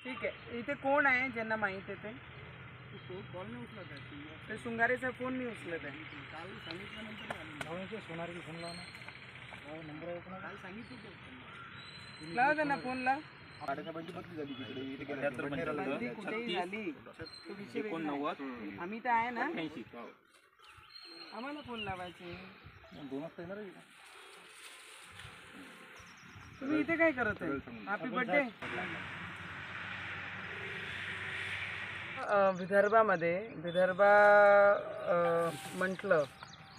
ठीक आहे. इथे कोण आहे ज्यांना माहीत आहे ते? कॉल नाही उचलत आहे. ते सुंगारेचा फोन नाही उचलत आहे. काल सांगितल्यानंतर सोनारीला फोन लावा ना. नंबर आहे कोणा? काल सांगितलं लाव त्यांना फोन लाव. बदली झाली बंदी कुठेही झाली तो विषय वेगळा आहे. आम्ही तर आहे ना, आम्हाला फोन लावायचे. 2 वाजता येणार आहे. तुम्ही इथे काय करत आहे? Happy birthday.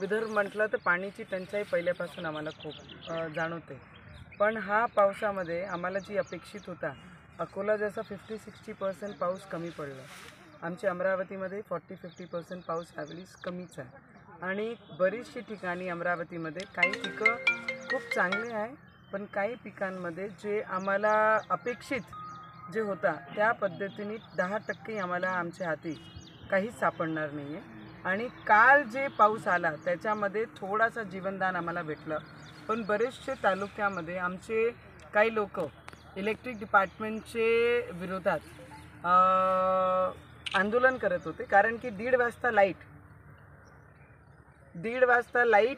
विदर्भ म्हटलं तर पाण्याची टंचाई पहिल्यापासून आम्हाला खूप जाणवते. पण हा पावसामध्ये आम्हाला जी अपेक्षित होता, अकोला जसा 50-60% पाऊस कमी पडला, आमच्या अमरावतीमध्ये 40-50% पाऊस ॲव्हरेज कमीच आहे. आणि बरीचशी ठिकाणी अमरावतीमध्ये काही पिकं खूप चांगले आहे, पण काही पिकांमध्ये जे आम्हाला अपेक्षित जे होता त्या पद्धतीने 10% आम्हाला आमच्या हाती काहीच सापडणार नाही आहे. आणि काल जे पाऊस आला त्याच्यामध्ये थोडासा जीवनदान आम्हाला भेटलं, पण बरेचसे तालुक्यामध्ये आमचे काही लोक इलेक्ट्रिक डिपार्टमेंटचे विरोधात आंदोलन करत होते. कारण की 1:30 वाजता लाईट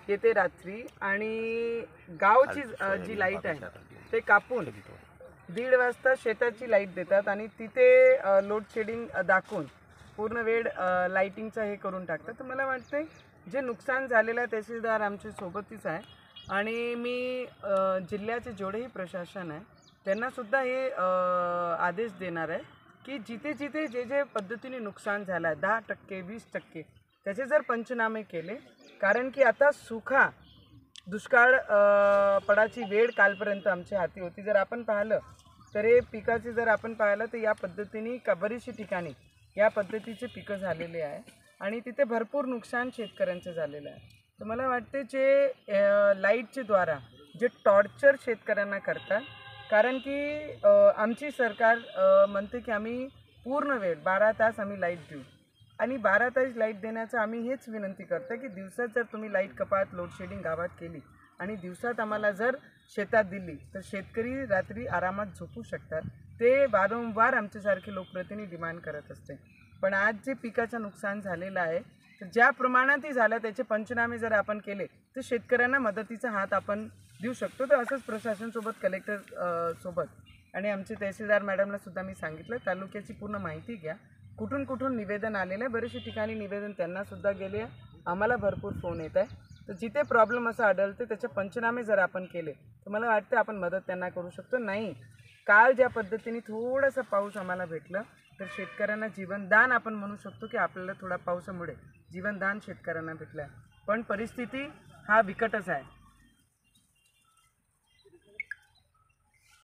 येते रात्री, आणि गावची जी लाईट आहे ते कापून 1:30 वाजता शेताची लाईट देतात, आणि तिथे लोड शेडिंग दाखवून पूर्ण वेळ लाईटिंगचं हे करून टाकतात. तर मला वाटते जे नुकसान झालेलं आहे तहसीलदार आमच्या सोबतीच आहे, आणि मी जिल्ह्याचे जेवढेही प्रशासन आहे त्यांनासुद्धा हे आदेश देणार आहे की जिथे जिथे जे पद्धतीने नुकसान झालं आहे 10%, 20%, त्याचे जर पंचनामे केले. कारण की आता दुष्काळ पडाची वेळ कालपर्यंत आमच्या हाती होती. जर आपण पाहिलं तर हे पिकाचे जर आपण पाहिलं तर या पद्धतीने बरीचशी ठिकाणी या पद्धतीचे पिकं झालेले आहे, आणि तिथे भरपूर नुकसान शेतकऱ्यांचं झालेलं आहे. तर मला वाटते जे लाईटचे द्वारा जे टॉर्चर शेतकऱ्यांना करतात, कारण की आमची सरकार म्हणते की आम्ही पूर्ण वेळ 12 तास आम्ही लाईट देऊ, आणि 12 तास लाईट देण्याचं आम्ही हेच विनंती करतो की दिवसात जर तुम्ही लाईट कपात लोडशेडिंग गावात केली आणि दिवसात आम्हाला जर शेतात दिली तर शेतकरी रात्री आरामात झोपू शकतात. ते वारंवार आमच्यासारखे लोकप्रतिनिधी डिमांड करत असते. पण आज जे पिकाचं नुकसान झालेलं आहे तर ज्या प्रमाणातही झालं त्याचे पंचनामे जर आपण केले तर शेतकऱ्यांना मदतीचा हात आपण देऊ शकतो. तर असंच प्रशासनसोबत, कलेक्टर सोबत आणि आमचे तहसीलदार मॅडमला सुद्धा मी सांगितलं तालुक्याची पूर्ण माहिती घ्या, कुठून कुठून निवेदन आलेलं आहे. बरेचसे ठिकाणी निवेदन त्यांनासुद्धा गेले आहे, आम्हाला भरपूर फोन येत आहे. तर जिथे प्रॉब्लेम असं आढळते त्याचे पंचनामे जर आपण केले तर मला वाटतं आपण मदत त्यांना करू शकतो. नाही, काल ज्या पद्धतीने थोडासा पाऊस आम्हाला भेटलं तर शेतकऱ्यांना जीवनदान आपण म्हणू शकतो की आपल्याला थोडा पावसामुळे जीवनदान शेतकऱ्यांना भेटलं आहे. पण परिस्थिती हा बिकटच आहे.